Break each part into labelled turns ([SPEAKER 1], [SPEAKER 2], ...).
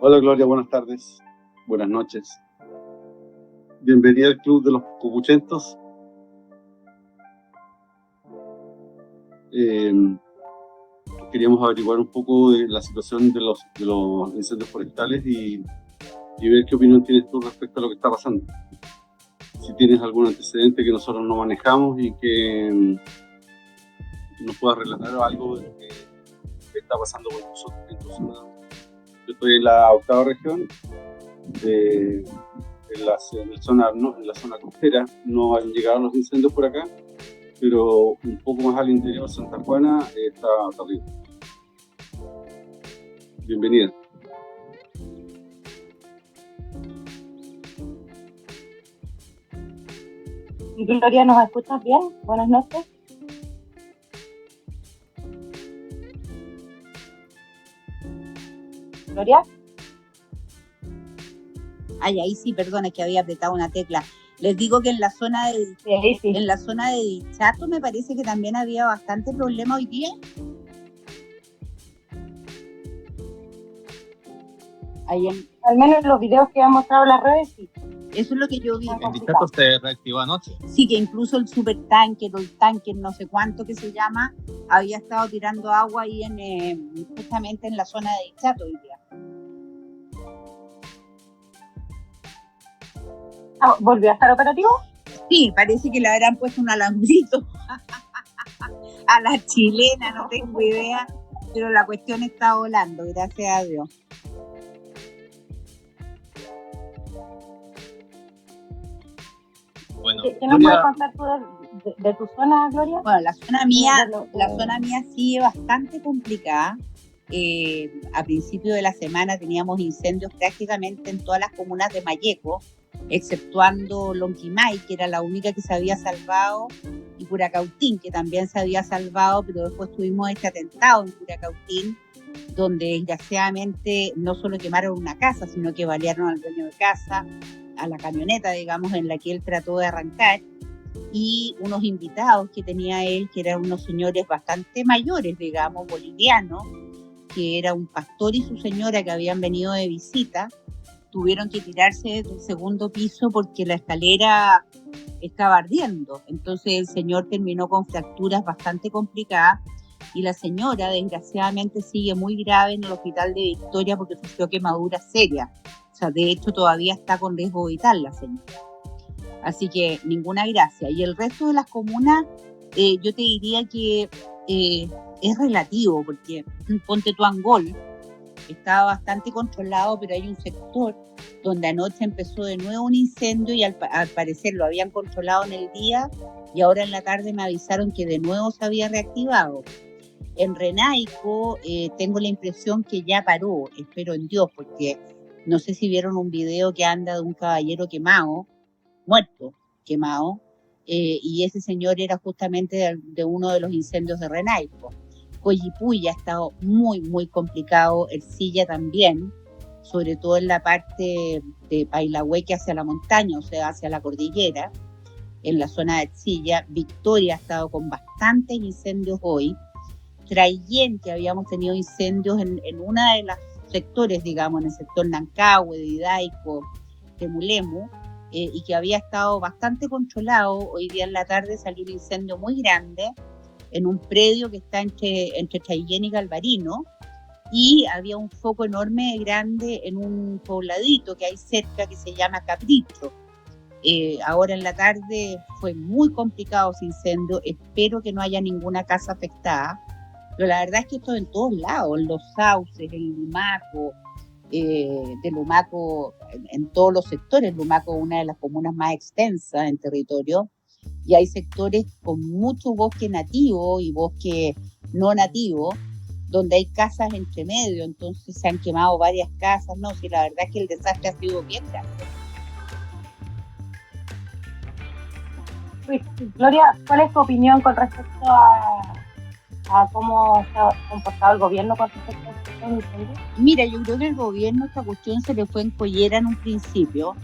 [SPEAKER 1] Hola Gloria, buenas tardes, buenas noches. Bienvenida al Club de los Copuchentos. Queríamos averiguar un poco de la situación de los incendios forestales y ver qué opinión tienes tú respecto a lo que está pasando. Si tienes algún antecedente que nosotros no manejamos y que nos puedas relatar algo de lo que está pasando con nosotros en tu zona. Yo estoy en la 8ª región, en la zona costera. No han llegado los incendios por acá, pero un poco más al interior de Santa Juana está terrible. Bienvenida.
[SPEAKER 2] Gloria, ¿nos escuchas bien? Buenas noches. Gloria.
[SPEAKER 3] Ay, ahí sí, perdona, que había apretado una tecla. Les digo que en la zona de en la zona de Dichato me parece que también había bastante problema hoy día.
[SPEAKER 2] Al menos en los videos que han mostrado las redes, sí.
[SPEAKER 3] Eso es lo que yo vi.
[SPEAKER 4] En Dichato se reactivó anoche.
[SPEAKER 3] Sí, que incluso el supertanker o el tanker, no sé cuánto que se llama, había estado tirando agua ahí justamente en la zona de Dichato hoy día.
[SPEAKER 2] ¿Volvió a estar operativo?
[SPEAKER 3] Sí, parece que le habrán puesto un alambrito a la chilena, no tengo idea, pero la cuestión está volando, gracias a Dios.
[SPEAKER 2] Bueno, ¿Qué nos puedes contar tú de tu zona, Gloria?
[SPEAKER 3] Bueno, la zona mía sigue bastante complicada. A principio de la semana teníamos incendios prácticamente en todas las comunas de Malleco, exceptuando Lonquimay, que era la única que se había salvado, y Curacautín, que también se había salvado, pero después tuvimos este atentado en Curacautín, donde desgraciadamente no solo quemaron una casa, sino que balearon al dueño de casa, a la camioneta, digamos, en la que él trató de arrancar, y unos invitados que tenía él, que eran unos señores bastante mayores, digamos, bolivianos, que era un pastor y su señora que habían venido de visita, tuvieron que tirarse del segundo piso porque la escalera estaba ardiendo. Entonces el señor terminó con fracturas bastante complicadas y la señora desgraciadamente sigue muy grave en el hospital de Victoria porque sufrió quemaduras serias. O sea, de hecho todavía está con riesgo vital la señora. Así que ninguna gracia. Y el resto de las comunas, yo te diría que es relativo, porque ponte tu Angol, estaba bastante controlado, pero hay un sector donde anoche empezó de nuevo un incendio y al parecer lo habían controlado en el día y ahora en la tarde me avisaron que de nuevo se había reactivado. En Renaico tengo la impresión que ya paró, espero en Dios, porque no sé si vieron un video que anda de un caballero muerto, y ese señor era justamente de uno de los incendios de Renaico. Coyipulli ha estado muy, muy complicado, Ercilla también, sobre todo en la parte de Pailahueque hacia la montaña, o sea, hacia la cordillera, en la zona de Ercilla. Victoria ha estado con bastantes incendios hoy. Traillén, que habíamos tenido incendios en una de los sectores, digamos, en el sector Nancahue, de Hidaico, de Mulemu, y que había estado bastante controlado. Hoy día en la tarde salió un incendio muy grande en un predio que está entre Traillén y Galvarino, y había un foco enorme, grande, en un pobladito que hay cerca que se llama Capricho. Ahora en la tarde fue muy complicado ese incendio, espero que no haya ninguna casa afectada, pero la verdad es que esto en todos lados, en los sauces, en Lumaco, de Lumaco, en todos los sectores. Lumaco es una de las comunas más extensas en territorio, y hay sectores con mucho bosque nativo y bosque no nativo, donde hay casas entre medio, entonces se han quemado varias casas. No, sí, la verdad es que el desastre ha sido bien grande.
[SPEAKER 2] Gloria, ¿cuál es tu opinión con respecto a cómo se ha comportado el gobierno con respecto a este incendio?
[SPEAKER 3] Mira, yo creo que el gobierno esta cuestión se le fue en collera en un principio,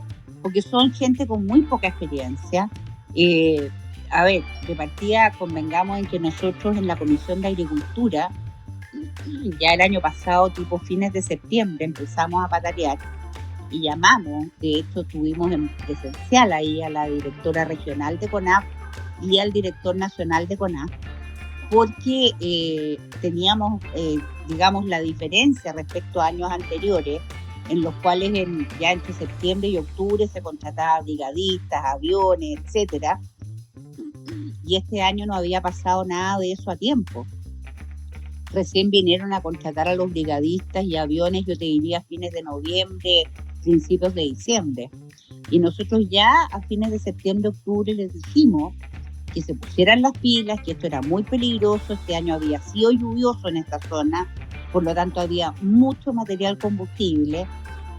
[SPEAKER 3] porque son gente con muy poca experiencia. A ver, de partida convengamos en que nosotros en la Comisión de Agricultura Ya el año pasado, tipo fines de septiembre, empezamos a patalear y llamamos, de hecho tuvimos en presencial ahí a la directora regional de CONAF y al director nacional de CONAF, porque teníamos, digamos, la diferencia respecto a años anteriores, en los cuales ya entre septiembre y octubre se contrataban brigadistas, aviones, etcétera, y este año no había pasado nada de eso a tiempo. Recién vinieron a contratar a los brigadistas y aviones, yo te diría, a fines de noviembre, principios de diciembre. Y nosotros ya a fines de septiembre, octubre les dijimos que se pusieran las pilas, que esto era muy peligroso, este año había sido lluvioso en esta zona, por lo tanto había mucho material combustible,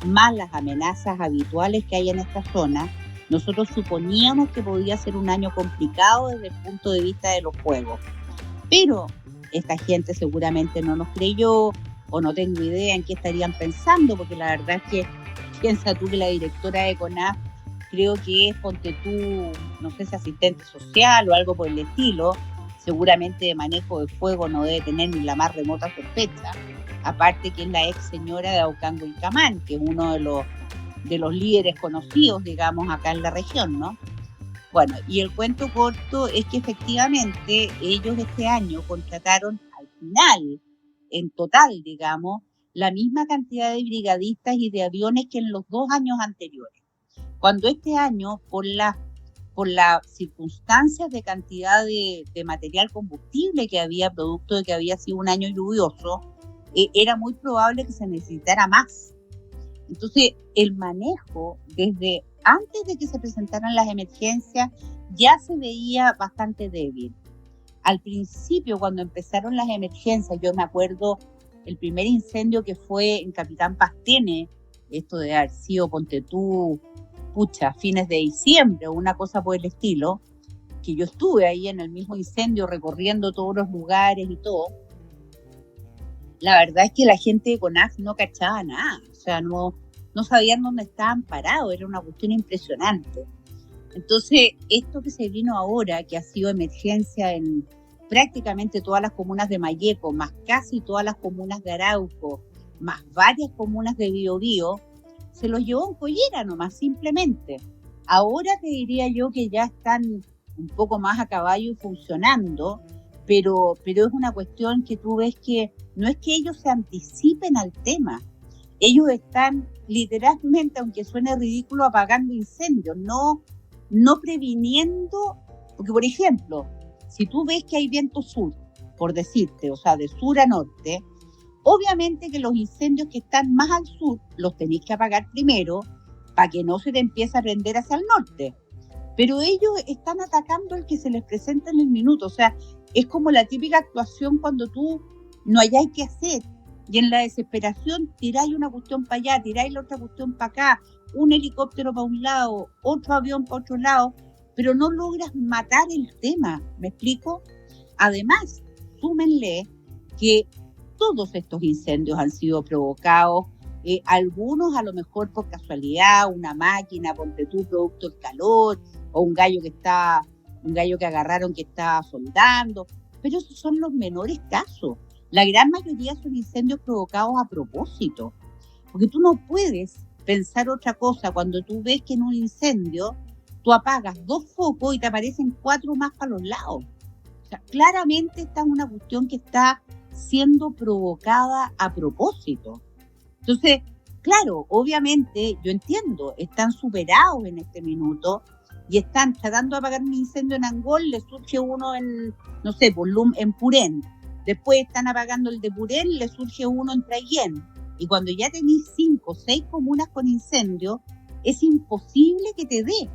[SPEAKER 3] más las amenazas habituales que hay en esta zona. Nosotros suponíamos que podía ser un año complicado desde el punto de vista de los fuegos, pero esta gente seguramente no nos creyó, o no tengo idea en qué estarían pensando, porque la verdad es que piensa tú que la directora de CONAF creo que es, ponte tú, no sé si asistente social o algo por el estilo, seguramente de manejo de fuego no debe tener ni la más remota sospecha, aparte que es la ex señora de Aucango Ilcamán, que es uno de los líderes conocidos, digamos, acá en la región, ¿no? Bueno, y el cuento corto es que efectivamente ellos este año contrataron al final, en total, digamos, la misma cantidad de brigadistas y de aviones que en los 2 años anteriores. Cuando este año, por las circunstancias de cantidad de material combustible que había, producto de que había sido un año lluvioso, era muy probable que se necesitara más. Entonces, el manejo desde antes de que se presentaran las emergencias ya se veía bastante débil. Al principio, cuando empezaron las emergencias, yo me acuerdo el primer incendio que fue en Capitán Pastene, esto de haber sido, ponte tú, fines de diciembre o una cosa por el estilo, que yo estuve ahí en el mismo incendio recorriendo todos los lugares y todo. La verdad es que la gente de CONAF no cachaba nada, o sea, no sabían dónde estaban parados, era una cuestión impresionante. Entonces, esto que se vino ahora, que ha sido emergencia en prácticamente todas las comunas de Malleco, más casi todas las comunas de Arauco, más varias comunas de Biobío, se los llevó en collera nomás, simplemente. Ahora te diría yo que ya están un poco más a caballo y funcionando, pero es una cuestión que tú ves que no es que ellos se anticipen al tema, ellos están literalmente, aunque suene ridículo, apagando incendios, no previniendo, porque por ejemplo, si tú ves que hay viento sur, por decirte, o sea, de sur a norte, obviamente que los incendios que están más al sur los tenéis que apagar primero para que no se te empiece a prender hacia el norte. Pero ellos están atacando el que se les presenta en el minuto. O sea, es como la típica actuación cuando tú no hayáis qué hacer y en la desesperación tiráis una cuestión para allá, tiráis la otra cuestión para acá, un helicóptero para un lado, otro avión para otro lado, pero no logras matar el tema. ¿Me explico? Además, súmenle que todos estos incendios han sido provocados, algunos a lo mejor por casualidad, una máquina, ponte tú, producto del calor, o un gallo que agarraron que estaba soldando, pero esos son los menores casos. La gran mayoría son incendios provocados a propósito, porque tú no puedes pensar otra cosa cuando tú ves que en un incendio tú apagas 2 focos y te aparecen 4 más para los lados. O sea, claramente esta es una cuestión que está siendo provocada a propósito. Entonces, claro, obviamente, yo entiendo, están superados en este minuto y están tratando de apagar un incendio en Angol, le surge uno en, no sé, en Purén. Después están apagando el de Purén, le surge uno en Traiguén. Y cuando ya tenéis 5 o 6 comunas con incendio, es imposible que te dé.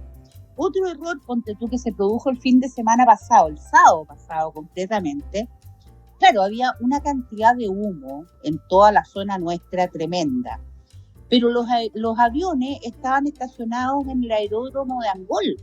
[SPEAKER 3] Otro error, ponte tú, que se produjo el fin de semana pasado, el sábado pasado completamente. Claro, había una cantidad de humo en toda la zona nuestra tremenda, pero los aviones estaban estacionados en el aeródromo de Angol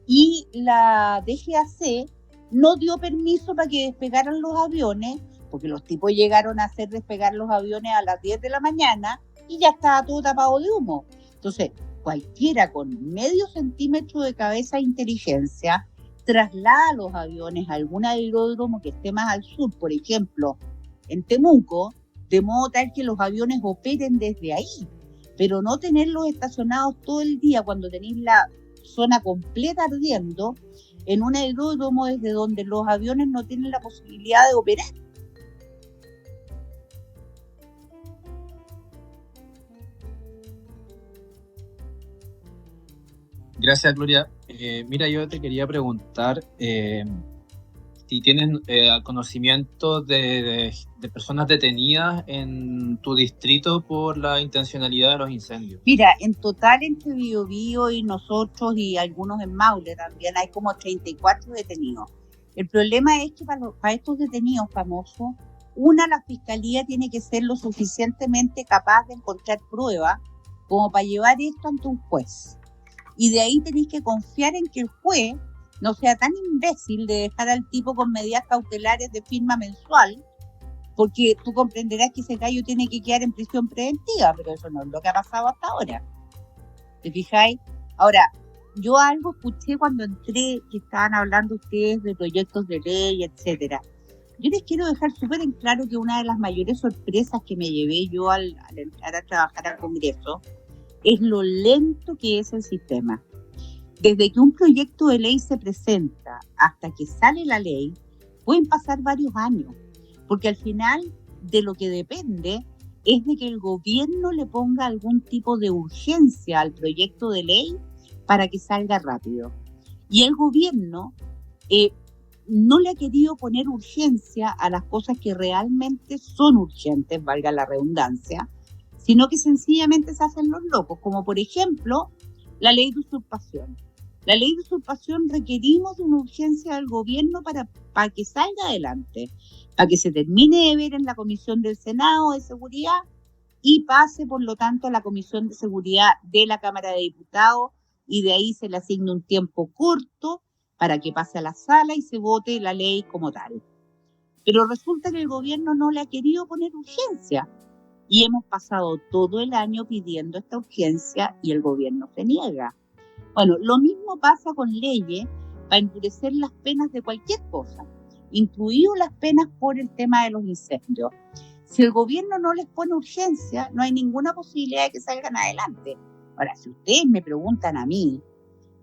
[SPEAKER 3] y la DGAC no dio permiso para que despegaran los aviones, porque los tipos llegaron a hacer despegar los aviones a las 10 de la mañana y ya estaba todo tapado de humo. Entonces, cualquiera con medio centímetro de cabeza de inteligencia traslada los aviones a algún aeródromo que esté más al sur, por ejemplo, en Temuco, de modo tal que los aviones operen desde ahí, pero no tenerlos estacionados todo el día cuando tenéis la zona completa ardiendo en un aeródromo desde donde los aviones no tienen la posibilidad de operar.
[SPEAKER 4] Gracias, Gloria. Mira, yo te quería preguntar si tienes conocimiento de personas detenidas en tu distrito por la intencionalidad de los incendios.
[SPEAKER 3] Mira, en total entre Biobío y nosotros y algunos en Maule también hay como 34 detenidos. El problema es que para estos detenidos famosos, la fiscalía tiene que ser lo suficientemente capaz de encontrar pruebas como para llevar esto ante un juez. Y de ahí tenéis que confiar en que el juez no sea tan imbécil de dejar al tipo con medidas cautelares de firma mensual, porque tú comprenderás que ese gallo tiene que quedar en prisión preventiva, pero eso no es lo que ha pasado hasta ahora. ¿Te fijáis? Ahora, yo algo escuché cuando entré, que estaban hablando ustedes de proyectos de ley, etcétera. Yo les quiero dejar súper en claro que una de las mayores sorpresas que me llevé yo al entrar a trabajar al Congreso es lo lento que es el sistema. Desde que un proyecto de ley se presenta hasta que sale la ley, pueden pasar varios años, porque al final de lo que depende es de que el gobierno le ponga algún tipo de urgencia al proyecto de ley para que salga rápido. Y el gobierno no le ha querido poner urgencia a las cosas que realmente son urgentes, valga la redundancia, sino que sencillamente se hacen los locos, como por ejemplo la ley de usurpación. La ley de usurpación requerimos de una urgencia del gobierno para que salga adelante, para que se termine de ver en la Comisión del Senado de Seguridad y pase, por lo tanto, a la Comisión de Seguridad de la Cámara de Diputados, y de ahí se le asigna un tiempo corto para que pase a la sala y se vote la ley como tal. Pero resulta que el gobierno no le ha querido poner urgencia. Y hemos pasado todo el año pidiendo esta urgencia y el gobierno se niega. Bueno, lo mismo pasa con leyes para endurecer las penas de cualquier cosa, incluido las penas por el tema de los incendios. Si el gobierno no les pone urgencia, no hay ninguna posibilidad de que salgan adelante. Ahora, si ustedes me preguntan a mí,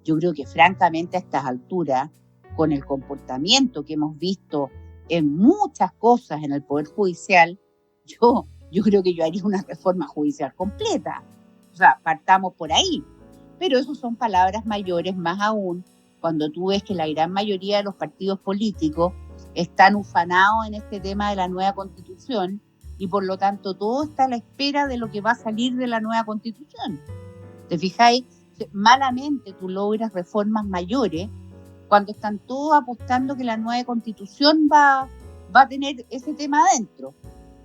[SPEAKER 3] yo creo que francamente a estas alturas, con el comportamiento que hemos visto en muchas cosas en el Poder Judicial, yo creo que yo haría una reforma judicial completa. O sea, partamos por ahí. Pero eso son palabras mayores, más aún cuando tú ves que la gran mayoría de los partidos políticos están ufanados en este tema de la nueva Constitución y por lo tanto todo está a la espera de lo que va a salir de la nueva Constitución. ¿Te fijáis? Malamente tú logras reformas mayores cuando están todos apostando que la nueva Constitución va a tener ese tema adentro.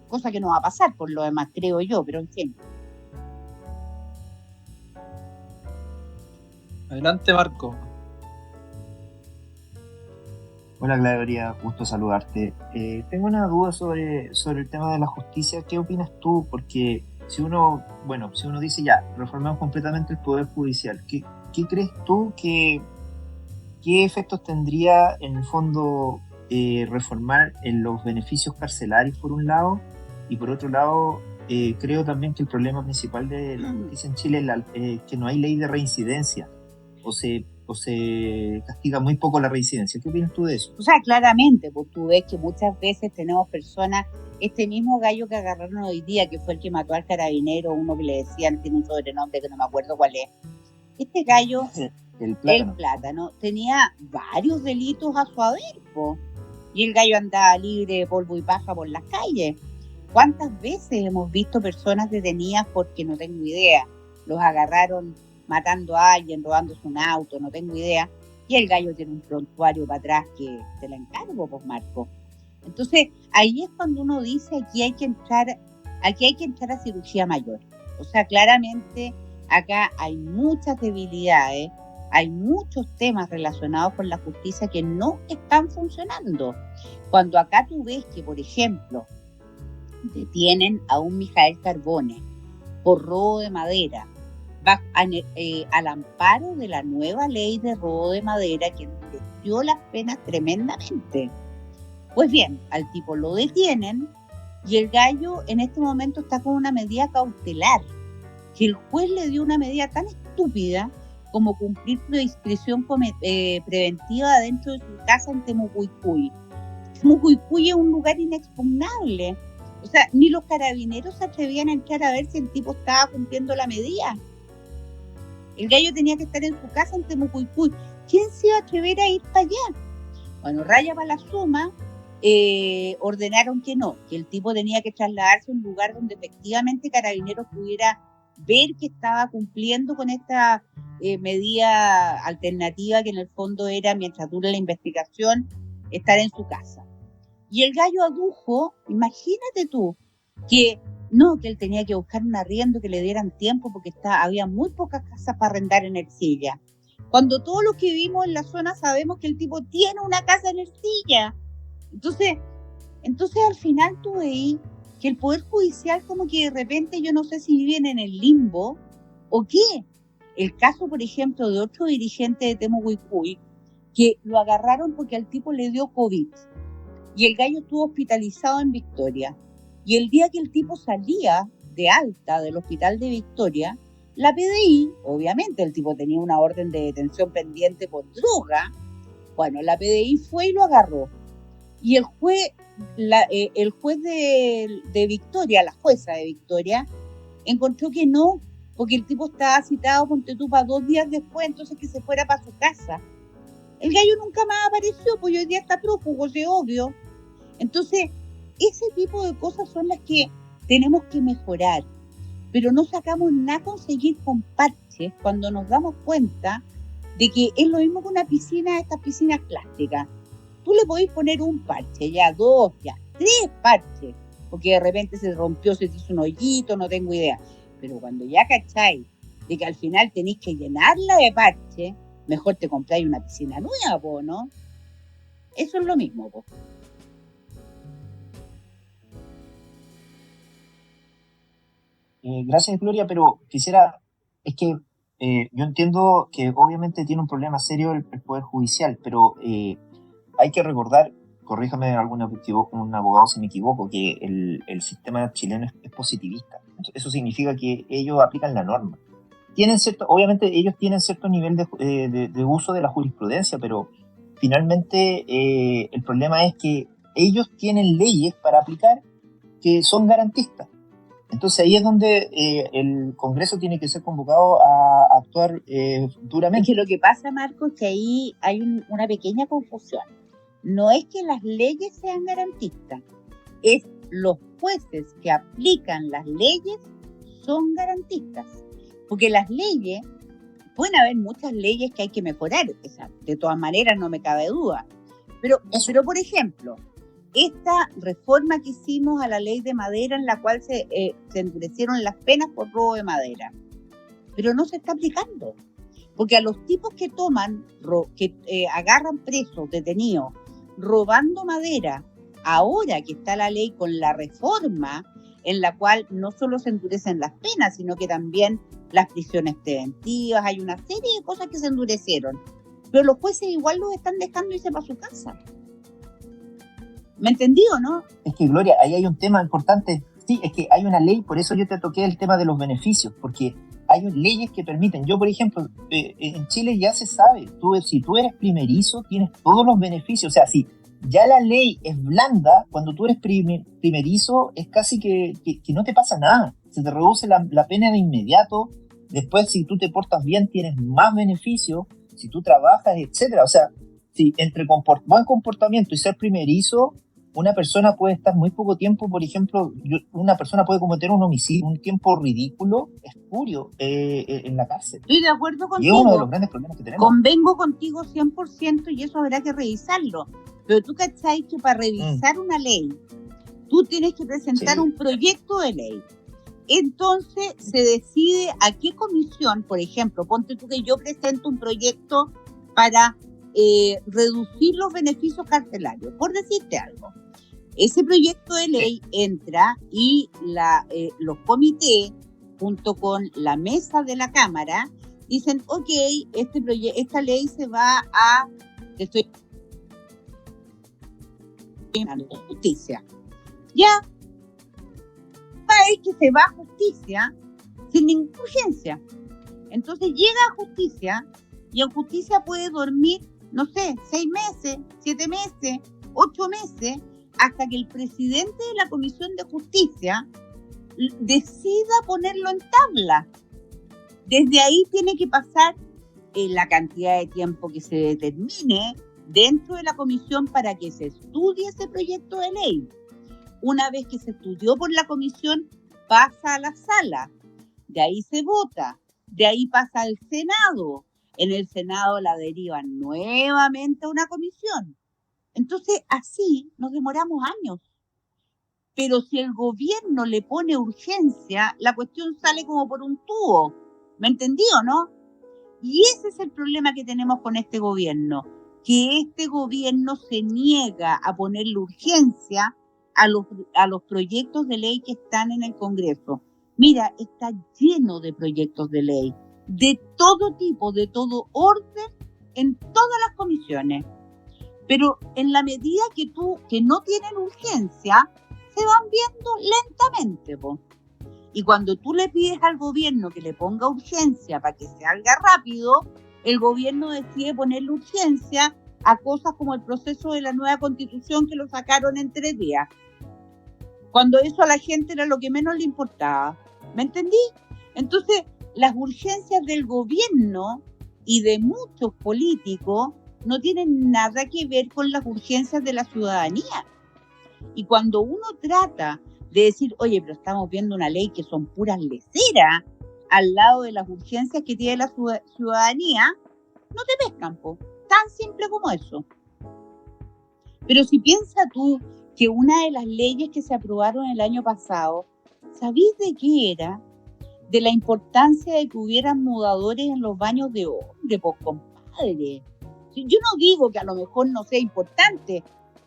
[SPEAKER 3] Cosa que no va a pasar por lo demás, creo yo, pero en fin.
[SPEAKER 4] Adelante, Marco.
[SPEAKER 5] Hola Gloria, gusto saludarte. Tengo una duda sobre el tema de la justicia. ¿Qué opinas tú? Porque si uno dice ya, reformamos completamente el Poder Judicial, ¿qué crees tú qué efectos tendría en el fondo reformar en los beneficios carcelarios por un lado? Y por otro lado, creo también que el problema principal de la justicia en Chile es que no hay ley de reincidencia. O se castiga muy poco la reincidencia. ¿Qué opinas tú de eso?
[SPEAKER 3] O sea, claramente, pues tú ves que muchas veces tenemos personas, este mismo gallo que agarraron hoy día, que fue el que mató al carabinero, uno que le decían, tiene un sobrenombre que no me acuerdo cuál es. Este gallo, el plátano, tenía varios delitos a su haber, po. Y el gallo andaba libre de polvo y paja por las calles. ¿Cuántas veces hemos visto personas detenidas porque no tengo idea? Los agarraron matando a alguien, robándose un auto, no tengo idea, y el gallo tiene un prontuario para atrás que te la encargo, pues Marco. Entonces, ahí es cuando uno dice aquí hay que entrar a cirugía mayor. O sea, claramente acá hay muchas debilidades, hay muchos temas relacionados con la justicia que no están funcionando. Cuando acá tú ves que, por ejemplo, detienen a un Mijael Carbone por robo de madera, al amparo de la nueva ley de robo de madera que endureció las penas tremendamente. Pues bien, al tipo lo detienen Y el gallo en este momento está con una medida cautelar, que el juez le dio una medida tan estúpida como cumplir prescripción preventiva dentro de su casa en Temucuicui. Temucuicui es un lugar inexpugnable. O sea, ni los carabineros se atrevían a entrar a ver si el tipo estaba cumpliendo la medida. El gallo tenía que estar en su casa en Temucuicui. ¿Quién se iba a atrever a ir para allá? Bueno, raya para la suma, ordenaron que no, que el tipo tenía que trasladarse a un lugar donde efectivamente Carabineros pudiera ver que estaba cumpliendo con esta medida alternativa que en el fondo era, mientras dura la investigación, estar en su casa. Y el gallo adujo, imagínate tú, que no, que él tenía que buscar un arriendo que le dieran tiempo porque había muy pocas casas para arrendar en Ercilla. Cuando todos los que vivimos en la zona sabemos que el tipo tiene una casa en Ercilla. Entonces al final tú veis que el Poder Judicial como que de repente, yo no sé si viven en el limbo o qué. El caso, por ejemplo, de otro dirigente de Temucuicui, que lo agarraron porque al tipo le dio COVID y el gallo estuvo hospitalizado en Victoria. Y el día que el tipo salía de alta del hospital de Victoria, la PDI, obviamente el tipo tenía una orden de detención pendiente por droga, bueno, la PDI fue y lo agarró. Y el juez de Victoria, la jueza de Victoria, encontró que no, porque el tipo estaba citado, ponte tú, para 2 días después, entonces que se fuera para su casa. El gallo nunca más apareció, pues hoy día está prófugo, es obvio. Entonces, ese tipo de cosas son las que tenemos que mejorar, pero no sacamos nada con seguir con parches cuando nos damos cuenta de que es lo mismo que una piscina, estas piscinas plásticas. Tú le podés poner un parche, ya 2, ya 3 parches, porque de repente se rompió, se hizo un hoyito, no tengo idea. Pero cuando ya cacháis de que al final tenéis que llenarla de parche, mejor te compráis una piscina nueva, po, ¿no? Eso es lo mismo, po.
[SPEAKER 5] Gracias, Gloria, pero quisiera, es que yo entiendo que obviamente tiene un problema serio el Poder Judicial, pero hay que recordar, corríjame un abogado si me equivoco, que el sistema chileno es positivista. Eso significa que ellos aplican la norma. Obviamente ellos tienen cierto nivel de uso de la jurisprudencia, pero finalmente el problema es que ellos tienen leyes para aplicar que son garantistas. Entonces ahí es donde el Congreso tiene que ser convocado a actuar duramente.
[SPEAKER 3] Es que lo que pasa, Marco, es que ahí hay una pequeña confusión. No es que las leyes sean garantistas, es los jueces que aplican las leyes son garantistas. Porque las leyes, pueden haber muchas leyes que hay que mejorar, de todas maneras no me cabe duda. Pero por ejemplo, esta reforma que hicimos a la ley de madera en la cual se endurecieron las penas por robo de madera, pero no se está aplicando, porque a los tipos que agarran presos, detenidos, robando madera, ahora que está la ley con la reforma en la cual no solo se endurecen las penas, sino que también las prisiones preventivas, hay una serie de cosas que se endurecieron, pero los jueces igual los están dejando irse para su casa. ¿Me entendí o no?
[SPEAKER 5] Es que, Gloria, ahí hay un tema importante. Sí, es que hay una ley, por eso yo te toqué el tema de los beneficios, porque hay leyes que permiten. Yo, por ejemplo, en Chile ya se sabe, si tú eres primerizo, tienes todos los beneficios. O sea, si ya la ley es blanda, cuando tú eres primerizo, es casi que no te pasa nada. Se te reduce la pena de inmediato. Después, si tú te portas bien, tienes más beneficios. Si tú trabajas, etcétera. O sea, si entre buen comportamiento y ser primerizo, una persona puede estar muy poco tiempo, por ejemplo, una persona puede cometer un homicidio, un tiempo ridículo, espurio, en la cárcel.
[SPEAKER 3] Estoy de acuerdo contigo.
[SPEAKER 5] Y es uno de los grandes problemas que tenemos.
[SPEAKER 3] Convengo contigo 100% y eso habrá que revisarlo. Pero tú cachai que para revisar una ley, tú tienes que presentar un proyecto de ley. Entonces se decide a qué comisión, por ejemplo, ponte tú que yo presento un proyecto para reducir los beneficios carcelarios, por decirte algo. Ese proyecto de ley entra y los comités, junto con la mesa de la Cámara, dicen, ok, esta ley se va a justicia. Ya, es que se va a justicia sin ninguna urgencia. Entonces llega a justicia y en justicia puede dormir, no sé, 6 meses, 7 meses, 8 meses, hasta que el presidente de la Comisión de Justicia decida ponerlo en tabla. Desde ahí tiene que pasar la cantidad de tiempo que se determine dentro de la comisión para que se estudie ese proyecto de ley. Una vez que se estudió por la comisión, pasa a la sala, de ahí se vota, de ahí pasa al Senado, en el Senado la derivan nuevamente a una comisión. Entonces, así nos demoramos años. Pero si el gobierno le pone urgencia, la cuestión sale como por un tubo. ¿Me entendí o no? Y ese es el problema que tenemos con este gobierno, que este gobierno se niega a ponerle urgencia a los proyectos de ley que están en el Congreso. Mira, está lleno de proyectos de ley, de todo tipo, de todo orden, en todas las comisiones. Pero en la medida que no tienen urgencia, se van viendo lentamente, po. Y cuando tú le pides al gobierno que le ponga urgencia para que se haga rápido, el gobierno decide ponerle urgencia a cosas como el proceso de la nueva constitución que lo sacaron en 3 días. Cuando eso a la gente era lo que menos le importaba. ¿Me entendí? Entonces, las urgencias del gobierno y de muchos políticos no tienen nada que ver con las urgencias de la ciudadanía. Y cuando uno trata de decir, oye, pero estamos viendo una ley que son puras leceras al lado de las urgencias que tiene la ciudadanía, no te pescan, po. Tan simple como eso. Pero si piensas tú que una de las leyes que se aprobaron el año pasado, ¿sabís de qué era? De la importancia de que hubieran mudadores en los baños de hombre, pues, compadre. Yo no digo que a lo mejor no sea importante,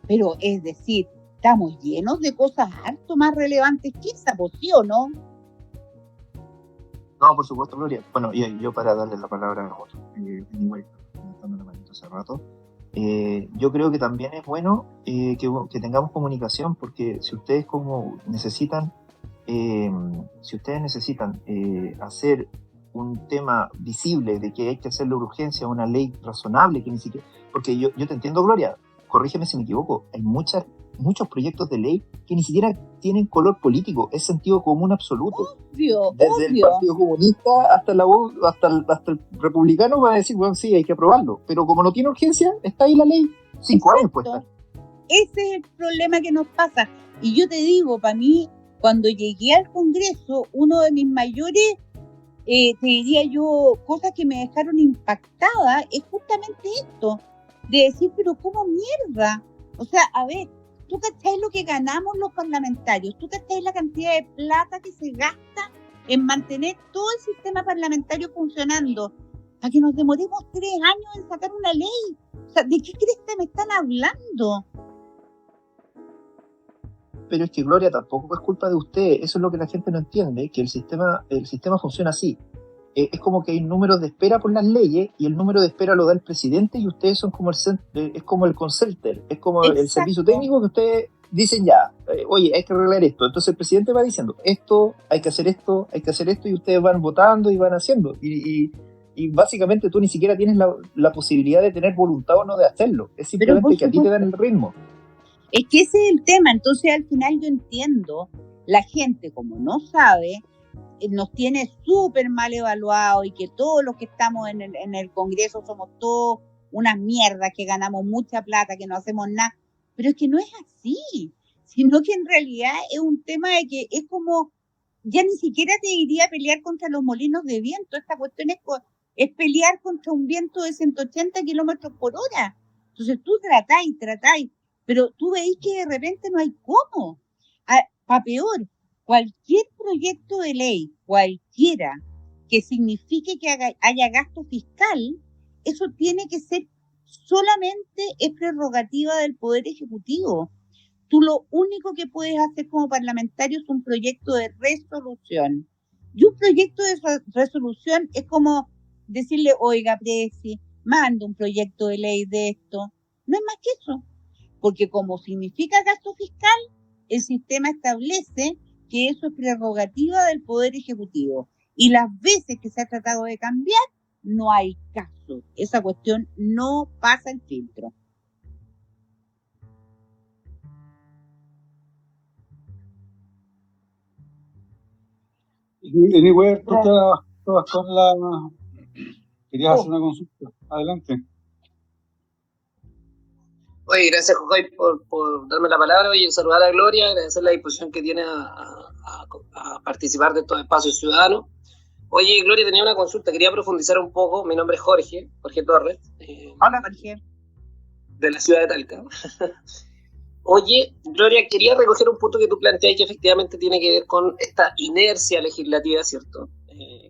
[SPEAKER 3] pero es decir, estamos llenos de cosas harto más relevantes que esa, pues, ¿sí o no?
[SPEAKER 5] No, por supuesto, Gloria. Bueno, y yo para darle la palabra a otro, igual, dando la manito hace rato, yo creo que también es bueno que tengamos comunicación, porque si ustedes necesitan hacer un tema visible de que hay que hacerle urgencia a una ley razonable, que ni siquiera, porque yo te entiendo, Gloria, corrígeme si me equivoco, hay muchos proyectos de ley que ni siquiera tienen color político, es sentido común absoluto. Desde el Partido Comunista hasta el republicano van a decir, bueno, sí, hay que aprobarlo, pero como no tiene urgencia, está ahí la ley, 5 años puesta.
[SPEAKER 3] Ese es el problema que nos pasa. Y yo te digo, para mí, cuando llegué al Congreso, uno de mis mayores, te diría yo, cosas que me dejaron impactada, es justamente esto, de decir, pero ¿cómo mierda? O sea, a ver, ¿tú cachai lo que ganamos los parlamentarios? ¿Tú cachai la cantidad de plata que se gasta en mantener todo el sistema parlamentario funcionando? Para que nos demoremos 3 años en sacar una ley. O sea, ¿de qué crees que me están hablando?
[SPEAKER 5] Pero es que, Gloria, tampoco es culpa de usted. Eso es lo que la gente no entiende, que el sistema funciona así. Es como que hay números de espera por las leyes y el número de espera lo da el presidente y ustedes son como es como el consultor, es como el servicio técnico que ustedes dicen ya, oye, hay que arreglar esto. Entonces el presidente va diciendo, esto, hay que hacer esto y ustedes van votando y van haciendo. Y básicamente tú ni siquiera tienes la posibilidad de tener voluntad o no de hacerlo. Es simplemente que a ti te dan el ritmo.
[SPEAKER 3] Es que ese es el tema. Entonces al final yo entiendo, la gente como no sabe, nos tiene súper mal evaluado y que todos los que estamos en el Congreso somos todos unas mierdas, que ganamos mucha plata, que no hacemos nada. Pero es que no es así, sino que en realidad es un tema de que es como, ya ni siquiera te iría a pelear contra los molinos de viento. Esta cuestión es pelear contra un viento de 180 kilómetros por hora. Entonces tú tratáis, pero tú veis que de repente no hay cómo. Para peor, cualquier proyecto de ley, cualquiera, que signifique que haya gasto fiscal, eso tiene que ser solamente es prerrogativa del Poder Ejecutivo. Tú lo único que puedes hacer como parlamentario es un proyecto de resolución. Y un proyecto de resolución es como decirle, oiga, presi, manda un proyecto de ley de esto. No es más que eso. Porque como significa gasto fiscal, el sistema establece que eso es prerrogativa del Poder Ejecutivo. Y las veces que se ha tratado de cambiar, no hay caso. Esa cuestión no pasa el filtro.
[SPEAKER 1] Anywhere, tú estabas con la... Querías hacer una consulta. Adelante.
[SPEAKER 6] Oye, gracias, José, por darme la palabra. Oye, saludar a Gloria, agradecer la disposición que tiene a participar de estos espacios ciudadanos. Oye, Gloria, tenía una consulta, quería profundizar un poco. Mi nombre es Jorge Torres.
[SPEAKER 3] Hola, Jorge.
[SPEAKER 6] De la ciudad de Talca. Oye, Gloria, quería recoger un punto que tú planteas que efectivamente tiene que ver con esta inercia legislativa, ¿cierto?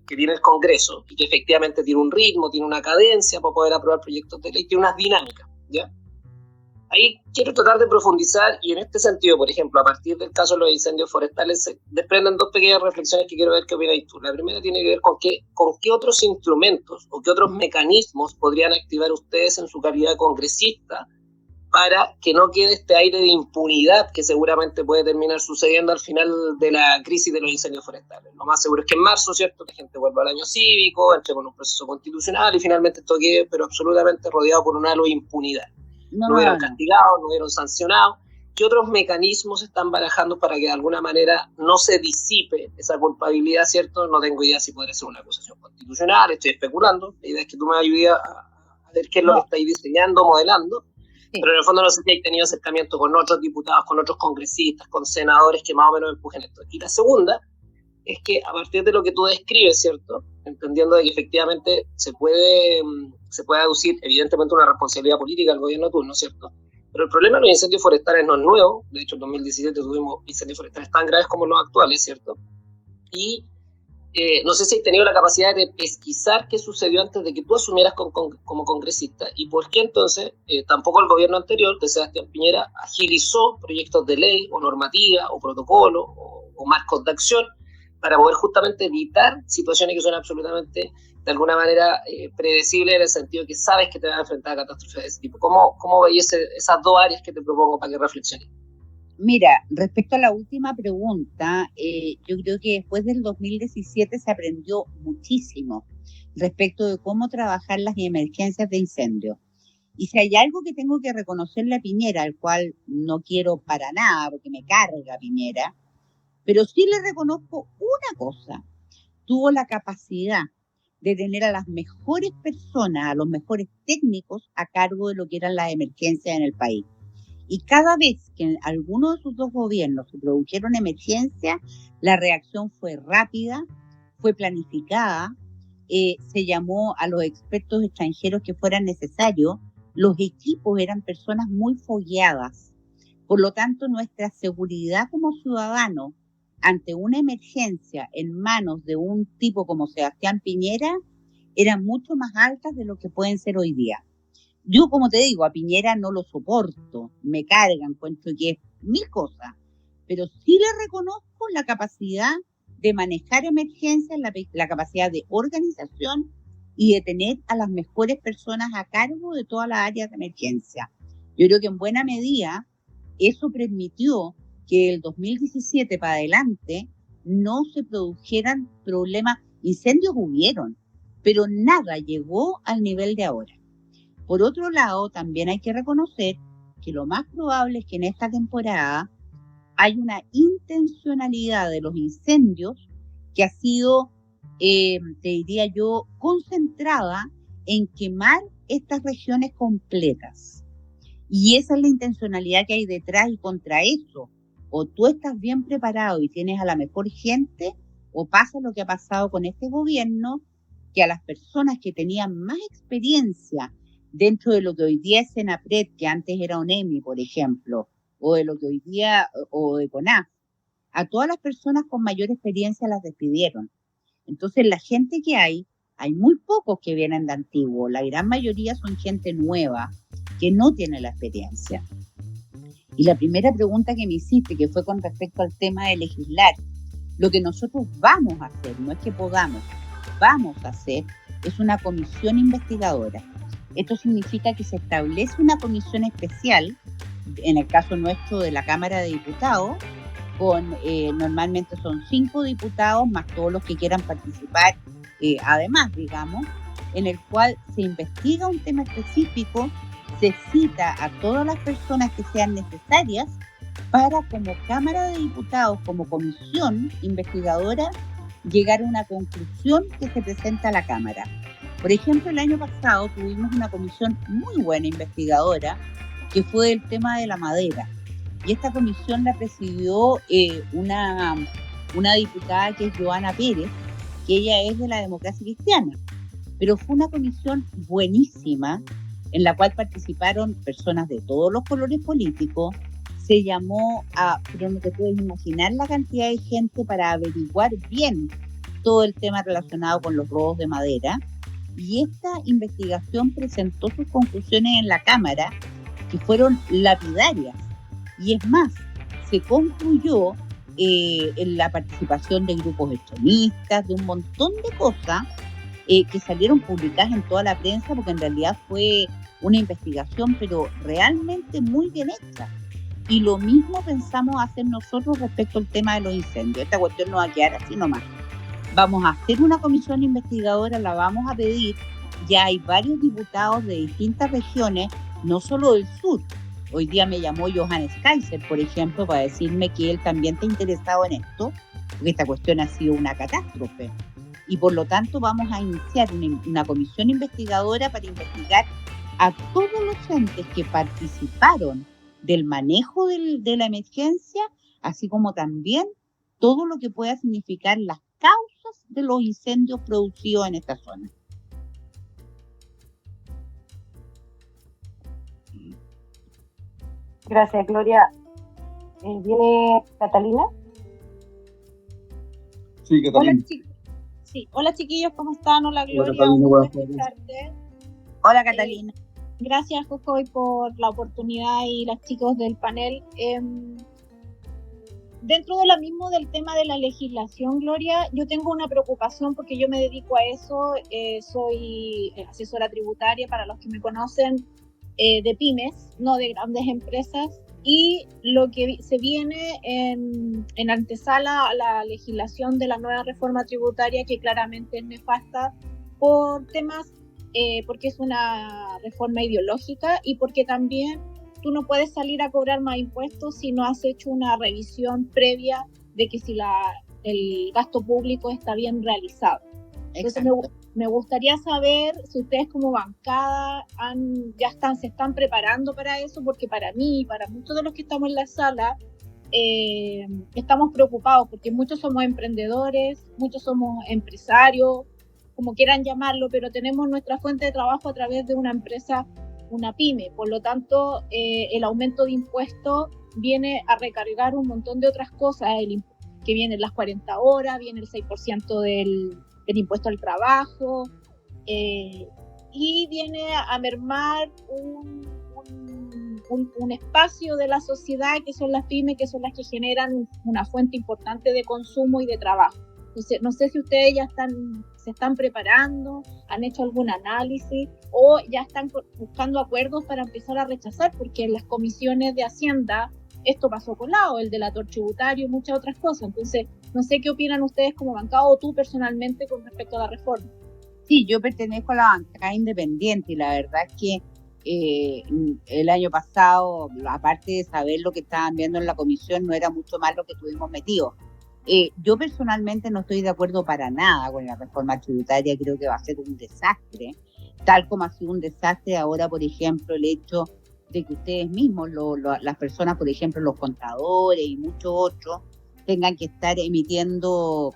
[SPEAKER 6] Que tiene el Congreso y que efectivamente tiene un ritmo, tiene una cadencia para poder aprobar proyectos de ley, tiene unas dinámicas, ¿ya? Ahí quiero tratar de profundizar y en este sentido, por ejemplo, a partir del caso de los incendios forestales se desprenden dos pequeñas reflexiones que quiero ver qué opinas tú. La primera tiene que ver con qué otros instrumentos o qué otros mecanismos podrían activar ustedes en su calidad de congresista para que no quede este aire de impunidad que seguramente puede terminar sucediendo al final de la crisis de los incendios forestales. Lo más seguro es que en marzo, ¿cierto?, la gente vuelva al año cívico, entre con un proceso constitucional y finalmente esto quede, pero absolutamente rodeado por un halo de impunidad. No hubieron castigados, no hubieron sancionados. ¿Qué otros mecanismos están barajando para que de alguna manera no se disipe esa culpabilidad, ¿cierto? No tengo idea si podría ser una acusación constitucional, estoy especulando. La idea es que tú me ayudes a ver qué es lo que estáis diseñando, modelando. Sí. Pero en el fondo no sé si hay tenido acercamiento con otros diputados, con otros congresistas, con senadores que más o menos empujen esto. Y la segunda es que a partir de lo que tú describes, ¿cierto?, entendiendo de que efectivamente se puede aducir evidentemente una responsabilidad política al gobierno turno, ¿cierto? Pero el problema de los incendios forestales no es nuevo. De hecho, en 2017 tuvimos incendios forestales tan graves como los actuales, ¿cierto? Y no sé si has tenido la capacidad de pesquisar qué sucedió antes de que tú asumieras como congresista y por qué entonces tampoco el gobierno anterior de Sebastián Piñera agilizó proyectos de ley o normativa o protocolo o marcos de acción para poder justamente evitar situaciones que son absolutamente, de alguna manera, predecibles en el sentido que sabes que te vas a enfrentar a catástrofes de ese tipo. ¿Cómo veis esas dos áreas que te propongo para que reflexiones?
[SPEAKER 3] Mira, respecto a la última pregunta, yo creo que después del 2017 se aprendió muchísimo respecto de cómo trabajar las emergencias de incendio. Y si hay algo que tengo que reconocerle a Piñera, al cual no quiero para nada, porque me carga Piñera, pero sí le reconozco una cosa: tuvo la capacidad de tener a las mejores personas, a los mejores técnicos a cargo de lo que eran las emergencias en el país. Y cada vez que en alguno de sus dos gobiernos se produjeron emergencias, la reacción fue rápida, fue planificada, se llamó a los expertos extranjeros que fueran necesarios, los equipos eran personas muy fogueadas. Por lo tanto, nuestra seguridad como ciudadanos ante una emergencia en manos de un tipo como Sebastián Piñera eran mucho más altas de lo que pueden ser hoy día. Yo, como te digo, a Piñera no lo soporto, me carga, encuentro que es mil cosas, pero sí le reconozco la capacidad de manejar emergencias, la capacidad de organización y de tener a las mejores personas a cargo de todas las áreas de emergencia. Yo creo que en buena medida eso permitió que el 2017 para adelante no se produjeran problemas. Incendios hubieron, pero nada llegó al nivel de ahora. Por otro lado, también hay que reconocer que lo más probable es que en esta temporada hay una intencionalidad de los incendios que ha sido, te diría yo, concentrada en quemar estas regiones completas. Y esa es la intencionalidad que hay detrás, y contra eso, o tú estás bien preparado y tienes a la mejor gente, o pasa lo que ha pasado con este gobierno, que a las personas que tenían más experiencia dentro de lo que hoy día es Senapred, que antes era ONEMI, por ejemplo, o de lo que hoy día, o de CONAF, a todas las personas con mayor experiencia las despidieron. Entonces la gente que hay muy pocos que vienen de antiguo, la gran mayoría son gente nueva, que no tiene la experiencia. Y la primera pregunta que me hiciste, que fue con respecto al tema de legislar, lo que nosotros vamos a hacer, no es que podamos, vamos a hacer, es una comisión investigadora. Esto significa que se establece una comisión especial, en el caso nuestro de la Cámara de Diputados, normalmente son 5 diputados, más todos los que quieran participar, además, digamos, en el cual se investiga un tema específico, se cita a todas las personas que sean necesarias para, como Cámara de Diputados, como comisión investigadora, llegar a una conclusión que se presenta a la Cámara. Por ejemplo, el año pasado tuvimos una comisión muy buena investigadora, que fue el tema de la madera. Y esta comisión la presidió una diputada que es Joana Pérez, que ella es de la Democracia Cristiana. Pero fue una comisión buenísima, en la cual participaron personas de todos los colores políticos. Se llamó pero no te puedes imaginar la cantidad de gente para averiguar bien todo el tema relacionado con los robos de madera. Y esta investigación presentó sus conclusiones en la Cámara, que fueron lapidarias. Y es más, se concluyó en la participación de grupos extremistas, de un montón de cosas que salieron publicadas en toda la prensa, porque en realidad fue una investigación, pero realmente muy bien hecha. Y lo mismo pensamos hacer nosotros respecto al tema de los incendios. Esta cuestión no va a quedar así nomás. Vamos a hacer una comisión investigadora, la vamos a pedir. Ya hay varios diputados de distintas regiones, no solo del sur. Hoy día me llamó Johannes Kaiser, por ejemplo, para decirme que él también está interesado en esto, porque esta cuestión ha sido una catástrofe. Y por lo tanto vamos a iniciar una comisión investigadora para investigar a todos los entes que participaron del manejo de la emergencia, así como también todo lo que pueda significar las causas de los incendios producidos en esta zona.
[SPEAKER 2] Gracias, Gloria. ¿Viene Catalina?
[SPEAKER 1] Sí, Catalina.
[SPEAKER 7] Hola chiquillos, ¿cómo están? Hola Gloria,
[SPEAKER 1] Catalina,
[SPEAKER 7] un gusto
[SPEAKER 1] buenas tardes.
[SPEAKER 7] escucharte.
[SPEAKER 3] Hola, Catalina.
[SPEAKER 7] Gracias, Jojoy, por la oportunidad y los chicos del panel. Dentro de lo mismo del tema de la legislación, Gloria, yo tengo una preocupación porque yo me dedico a eso. Soy asesora tributaria, para los que me conocen, de pymes, no de grandes empresas. Y lo que se viene en antesala a la legislación de la nueva reforma tributaria, que claramente es nefasta por temas, porque es una reforma ideológica y porque también tú no puedes salir a cobrar más impuestos si no has hecho una revisión previa de que si el gasto público está bien realizado. Entonces me gustaría saber si ustedes como bancada se están preparando para eso, porque para mí y para muchos de los que estamos en la sala estamos preocupados, porque muchos somos emprendedores, muchos somos empresarios, como quieran llamarlo, pero tenemos nuestra fuente de trabajo a través de una empresa, una pyme. Por lo tanto, el aumento de impuestos viene a recargar un montón de otras cosas, que vienen las 40 horas, viene el 6% del impuesto al trabajo, y viene a mermar un espacio de la sociedad, que son las pymes, que son las que generan una fuente importante de consumo y de trabajo. Entonces, no sé si ustedes ya se están preparando, han hecho algún análisis o ya están buscando acuerdos para empezar a rechazar, porque en las comisiones de Hacienda esto pasó colado, el delator tributario y muchas otras cosas. Entonces, no sé qué opinan ustedes como bancada o tú personalmente con respecto a la reforma.
[SPEAKER 3] Sí, yo pertenezco a la bancada independiente y la verdad es que el año pasado, aparte de saber lo que estaban viendo en la comisión, no era mucho más lo que tuvimos metido. Yo personalmente no estoy de acuerdo para nada con la reforma tributaria, creo que va a ser un desastre, tal como ha sido un desastre ahora, por ejemplo, el hecho de que ustedes mismos, las personas, por ejemplo, los contadores y muchos otros, tengan que estar emitiendo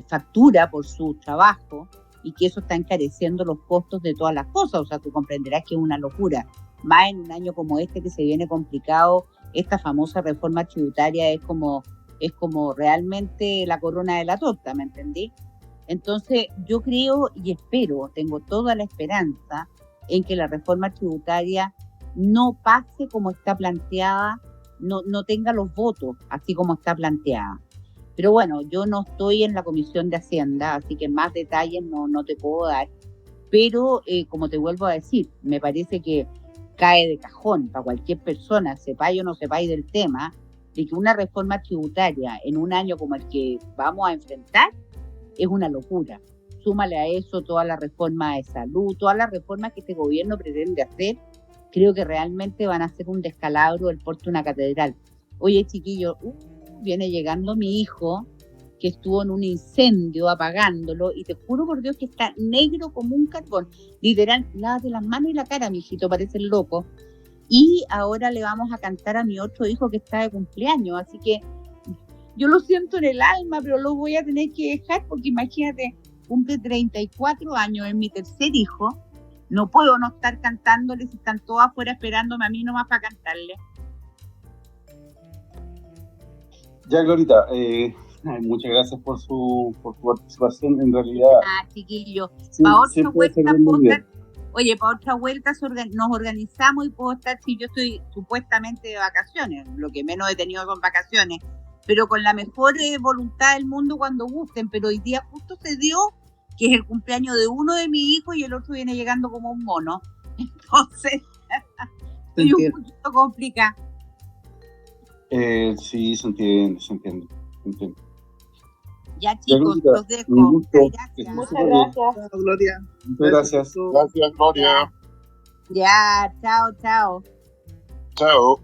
[SPEAKER 3] factura por su trabajo y que eso está encareciendo los costos de todas las cosas. O sea, tú comprenderás que es una locura. Más en un año como este que se viene complicado, esta famosa reforma tributaria es como realmente la corona de la torta, ¿me entendí? Entonces, yo creo y espero, tengo toda la esperanza en que la reforma tributaria no pase como está planteada, no tenga los votos así como está planteada. Pero bueno, yo no estoy en la Comisión de Hacienda, así que más detalles no te puedo dar. Pero, como te vuelvo a decir, me parece que cae de cajón para cualquier persona, sepáis o no sepáis del tema, de que una reforma tributaria en un año como el que vamos a enfrentar es una locura. Súmale a eso toda la reforma de salud, todas las reformas que este gobierno pretende hacer, creo que realmente van a ser un descalabro del porte de una catedral. Oye, chiquillo, viene llegando mi hijo, que estuvo en un incendio apagándolo, y te juro por Dios que está negro como un carbón. Literal, lávate las manos y la cara, mijito, parece loco. Y ahora le vamos a cantar a mi otro hijo que está de cumpleaños, así que yo lo siento en el alma, pero lo voy a tener que dejar, porque imagínate, cumple 34 años, es mi tercer hijo, no puedo no estar cantándole si están todos afuera esperándome a mí nomás para cantarle.
[SPEAKER 1] Ya, Glorita, muchas gracias por su participación. En realidad,
[SPEAKER 3] Chiquillo,
[SPEAKER 1] sí,
[SPEAKER 3] para otra
[SPEAKER 1] siempre
[SPEAKER 3] vuelta
[SPEAKER 1] se ve muy bien.
[SPEAKER 3] Oye, para otra vuelta nos organizamos y puedo estar, si yo estoy supuestamente de vacaciones, lo que menos he tenido son vacaciones, pero con la mejor voluntad del mundo cuando gusten. Pero hoy día justo se dio que es el cumpleaños de uno de mis hijos y el otro viene llegando como un mono. Entonces, estoy un poquito complicada.
[SPEAKER 1] Sí, se entiende.
[SPEAKER 3] Ya, chicos,
[SPEAKER 1] Ya,
[SPEAKER 3] los dejo.
[SPEAKER 1] Gracias.
[SPEAKER 2] Muchas gracias.
[SPEAKER 5] Chao, Gloria.
[SPEAKER 1] Muchas gracias.
[SPEAKER 8] Gracias, Gloria.
[SPEAKER 3] Ya, chao.
[SPEAKER 8] Chao.